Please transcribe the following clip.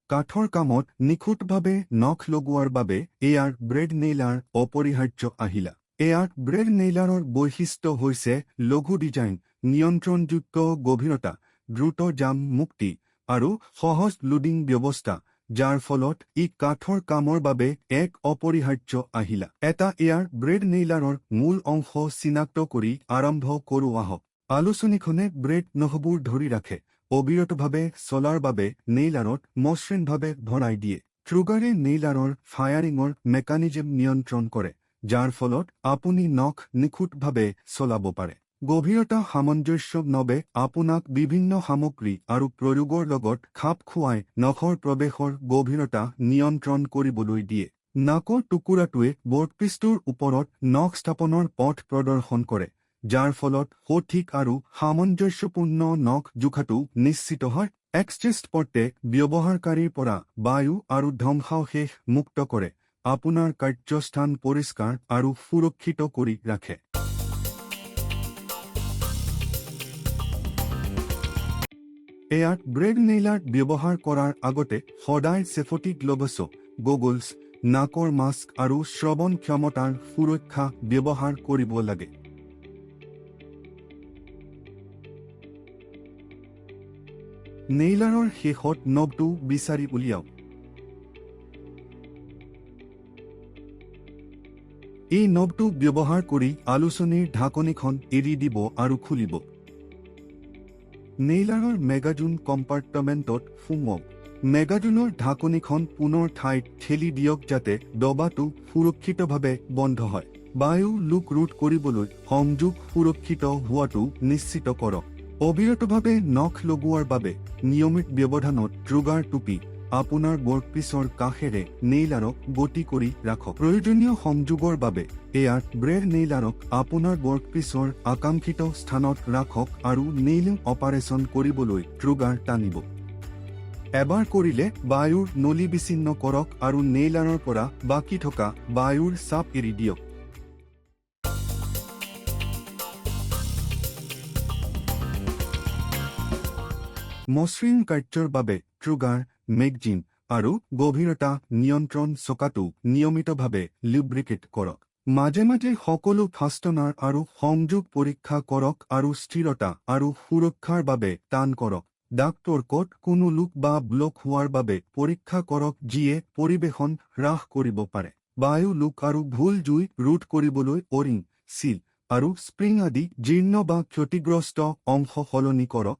কাঠৰ কামত নিখুঁতভাৱে নখ লগোৱাৰ বাবে এয়াৰ ব্ৰেড নেইলাৰ অপৰিহাৰ্য আহিলা। এয়াৰ ব্ৰেড নেইলাৰৰ বৈশিষ্ট্য হৈছে লঘু ডিজাইন, নিয়ন্ত্ৰণযোগ্য গভীৰতা, দ্ৰুত জাম মুক্তি আৰু সহজ লোডিং ব্যৱস্থা, যাৰ ফলত ই কাঠৰ কামৰ বাবে এক অপৰিহাৰ্য আহিলা। এটা এয়াৰ ব্ৰেড নেইলাৰৰ মূল অংশ চিনাক্ত কৰি আৰম্ভ কৰোঁ আহক। আলোচনীখনে ব্ৰেড নখবোৰ ধৰি ৰাখে, অবিৰতভাৱে চলাৰ বাবে নেইলাৰত মসৃণভাৱে ভৰাই দিয়ে। ট্ৰিগাৰে নেইলাৰৰ ফায়াৰিঙৰ মেকানিজম নিয়ন্ত্ৰণ কৰে, যাৰ ফলত আপুনি নখ নিখুঁতভাৱে চলাব পাৰে। গভীৰতা সামঞ্জস্য নবে আপোনাক বিভিন্ন সামগ্ৰী আৰু প্ৰয়োগৰ লগত খাপ খুৱাই নখৰ প্ৰৱেশৰ গভীৰতা নিয়ন্ত্ৰণ কৰিবলৈ দিয়ে। নাকৰ টুকুৰাটোৱে ৱৰ্কপিছটোৰ ওপৰত নখ স্থাপনৰ পথ প্ৰদৰ্শন কৰে, যাৰ ফলত সঠিক আৰু সামঞ্জস্যপূৰ্ণ নখ জোখাটো নিশ্চিত হয়। এক্সজষ্ট পৰ্টে ব্যৱহাৰকাৰীৰ পৰা বায়ু আৰু ধ্বংসাৱশেষ মুক্ত কৰে, আপোনাৰ কাৰ্যস্থান পৰিষ্কাৰ আৰু সুৰক্ষিত কৰি ৰাখে। এয়াৰ ব্ৰেড নেইলাৰ ব্যৱহাৰ কৰাৰ আগতে সদায় ছেফটি গ্লভছ, গগলছ, নাকৰ মাস্ক আৰু শ্ৰৱণ ক্ষমতাৰ সুৰক্ষা ব্যৱহাৰ কৰিব লাগে। নেইলাৰৰ শেষত নবটো বিচাৰি উলিয়াওক। এই নবটো ব্যৱহাৰ কৰি আলোচনীৰ ঢাকনিখন এৰি দিব আৰু খুলিব। নেইলাৰৰ মেগাজুন কম্পাৰ্টমেণ্টত সুমুৱাওক। মেগাজুনৰ ঢাকনিখন পুনৰ ঠাইত ঠেলি দিয়ক যাতে ডবাটো সুৰক্ষিতভাৱে বন্ধ হয়। বায়ু লুক ৰোধ কৰিবলৈ সংযোগ সুৰক্ষিত হোৱাটো নিশ্চিত কৰক। অবিৰতভাৱে নখ লগোৱাৰ বাবে নিয়মিত ব্যৱধানত ট্ৰিগাৰ টুপি আপোনাৰ ৱৰ্কপিছৰ কাষেৰে নেইলাৰক গতি কৰি ৰাখক। প্ৰয়োজনীয় সংযোগৰ বাবে এয়াৰ ব্ৰেড নেইলাৰক আপোনাৰ ৱৰ্কপিছৰ আকাংক্ষিত স্থানত ৰাখক আৰু নেইলিং অপাৰেচন কৰিবলৈ ট্ৰিগাৰ টানিব। এবাৰ কৰিলে বায়ুৰ নলী বিচ্ছিন্ন কৰক আৰু নেইলাৰৰ পৰা বাকী থকা বায়ুৰ চাপ এৰি দিয়ক। মসৃণ কাৰ্যৰ বাবে ট্ৰিগাৰ, মেগজিন আৰু গভীৰতা নিয়ন্ত্ৰণ চকাটো নিয়মিতভাৱে লুব্ৰিকেট কৰক। মাজে মাজে সকলো ফাষ্টেনাৰ আৰু সংযোগ পৰীক্ষা কৰক আৰু স্থিৰতা আৰু সুৰক্ষাৰ বাবে টান কৰক। ডাক্তৰকত কোনো লুক বা ব্লক হোৱাৰ বাবে পৰীক্ষা কৰক যিয়ে পৰিৱেশন হ্ৰাস কৰিব পাৰে। বায়ু লুক আৰু ভুল জুই ৰোধ কৰিবলৈ অৰিং, চিল আৰু স্প্ৰিং আদি জীৰ্ণ বা ক্ষতিগ্ৰস্ত অংশ সলনি কৰক।